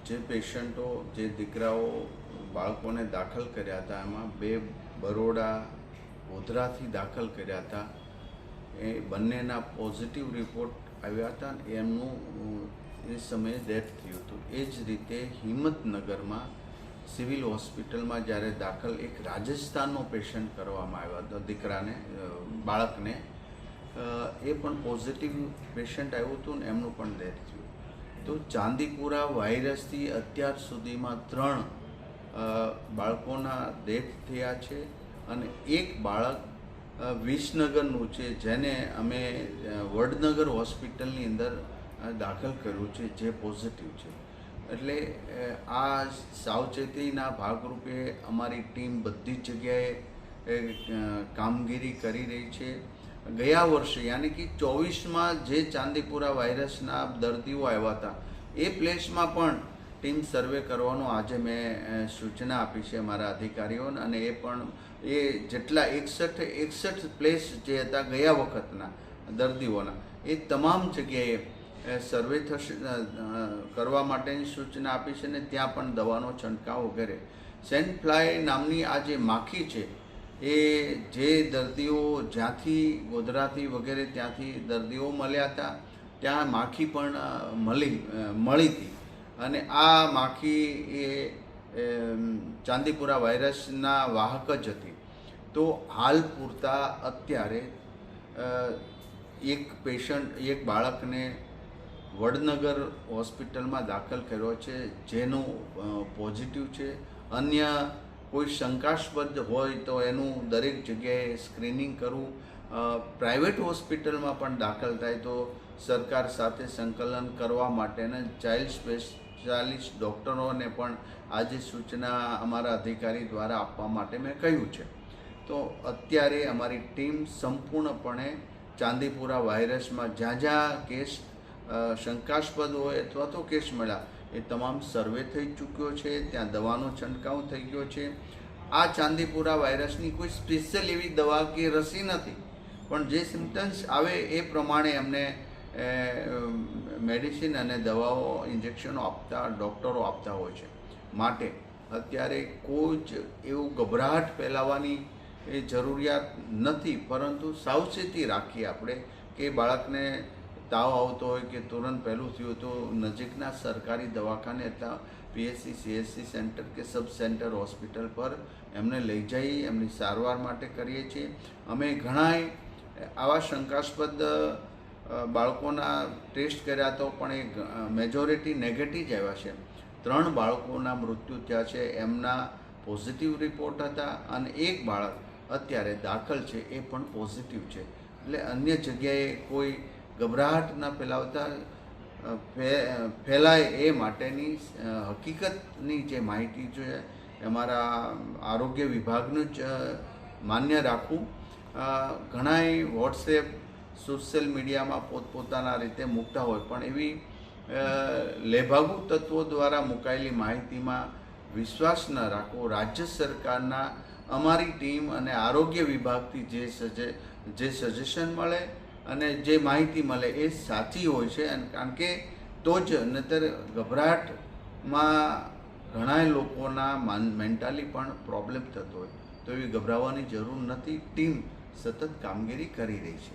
જે પેશન્ટો જે દીકરાઓ બાળકોને દાખલ કર્યા હતા એમાં 2 બરોડા ગોધરાથી દાખલ કર્યા હતા. એ બંનેના પોઝિટિવ રિપોર્ટ આવ્યા હતા. એમનું એ સમયે ડેથ થયું હતું. એ જ રીતે હિંમતનગરમાં સિવિલ હોસ્પિટલમાં જ્યારે દાખલ એક રાજસ્થાનનો પેશન્ટ કરવામાં આવ્યો હતો, દીકરાને બાળકને એ પણ પોઝિટિવ પેશન્ટ આવ્યું હતું ને એમનું પણ ડેથ થયું. તો ચાંદીપુરા વાયરસથી અત્યાર સુધીમાં 3 બાળકોના ડેથ થયા છે અને એક બાળક વિસનગરનું છે, જેને અમે વડનગર હોસ્પિટલની અંદર દાખલ કર્યું છે, જે પોઝિટિવ છે. એટલે આ સાવચેતીના ભાગરૂપે અમારી ટીમ બધી જ જગ્યાએ કામગીરી કરી રહી છે. ગયા વર્ષે યાની કે 24માં જે ચાંદીપુરા વાયરસના દર્દીઓ આવ્યા હતા એ પ્લેસમાં પણ ટીમ સર્વે કરવાનો આજે મેં સૂચના આપી છે મારા અધિકારીઓને. અને એ પણ એ જેટલા 61 પ્લેસ જે હતા ગયા વખતના દર્દીઓના, એ તમામ જગ્યાએ સર્વે થશે કરવા માટેની સૂચના આપી છે ને ત્યાં પણ દવાનો છંટકાવ વગેરે. સેન્ટ ફ્લાય નામની આ જે માખી છે એ જે દર્દીઓ જ્યાંથી ગોધરાથી વગેરે ત્યાંથી દર્દીઓ મળ્યા હતા ત્યાં માખી પણ મળી હતી. અને આ માખી એ ચાંદીપુરા વાયરસના વાહક જ હતી. તો હાલ પૂરતા અત્યારે એક બાળકને વડનગર હોસ્પિટલમાં દાખલ કર્યો છે, જેનું પોઝિટિવ છે. અન્ય કોઈ શંકાસ્પદ હોય તો એનું દરેક જગ્યાએ સ્ક્રીનિંગ કરવું. પ્રાઇવેટ હોસ્પિટલમાં પણ દાખલ થાય તો સરકાર સાથે સંકલન કરવા માટેના ચાઇલ્ડ સ્પેશિયાલિસ્ટ ડૉક્ટરોને પણ આજે સૂચના અમારા અધિકારી દ્વારા આપવા માટે મેં કહ્યું છે. તો અત્યારે અમારી ટીમ સંપૂર્ણપણે ચાંદીપુરા વાયરસમાં જ્યાં જ્યાં કેસ શંકાસ્પદ હોય અથવા તો કેસ મળ્યા એ તમામ સર્વે થઈ ચૂક્યો છે, ત્યાં દવાનો છંટકાવ થઈ ગયો છે. આ ચાંદીપુરા વાયરસની કોઈ સ્પેશિયલ એવી દવા કે રસી નથી, પણ જે સિમ્ટમ્સ આવે એ પ્રમાણે એમને મેડિસિન અને દવાઓ ઇન્જેક્શનો આપતા ડૉક્ટરો આપતા હોય છે. માટે અત્યારે કોઈ જ એવું ગભરાટ ફેલાવવાની એ જરૂરિયાત નથી, પરંતુ સાવચેતી રાખીએ આપણે કે બાળકને તાવ આવતો હોય કે તુરંત પહેલું થયું તો નજીકના સરકારી દવાખાને અથવા PHC CHC સેન્ટર કે સબ સેન્ટર હોસ્પિટલ પર એમને લઈ જઈ એમની સારવાર માટે કરીએ છીએ. અમે ઘણાય આવા શંકાસ્પદ બાળકોના ટેસ્ટ કર્યા તો પણ એ મેજોરિટી નેગેટિવ જ આવ્યા છે. 3 બાળકોના મૃત્યુ થયા છે, એમના પોઝિટિવ રિપોર્ટ હતા અને એક બાળક અત્યારે દાખલ છે એ પણ પોઝિટિવ છે. એટલે અન્ય જગ્યાએ કોઈ ગભરાટ ન ફેલાવતા ફેલાય એ માટેની હકીકતની જે માહિતી છે અમારા આરોગ્ય વિભાગનું જ માન્ય રાખવું. ઘણાય વોટ્સએપ સોશિયલ મીડિયામાં પોતપોતાના રીતે મૂકતા હોય, પણ એવી લેભાગુ તત્વો દ્વારા મુકાયેલી માહિતીમાં વિશ્વાસ ન રાખવો. રાજ્ય સરકારના અમારી ટીમ અને આરોગ્ય વિભાગથી જે સજેશન મળે અને જે માહિતી મળે એ સાચી હોય છે. કારણ કે તો જ નહીતર ગભરાટમાં ઘણા લોકોના મેન્ટલી પણ પ્રોબ્લેમ થતો હોય, તો એવી ગભરાવાની જરૂર નથી. ટીમ સતત કામગીરી કરી રહી છે.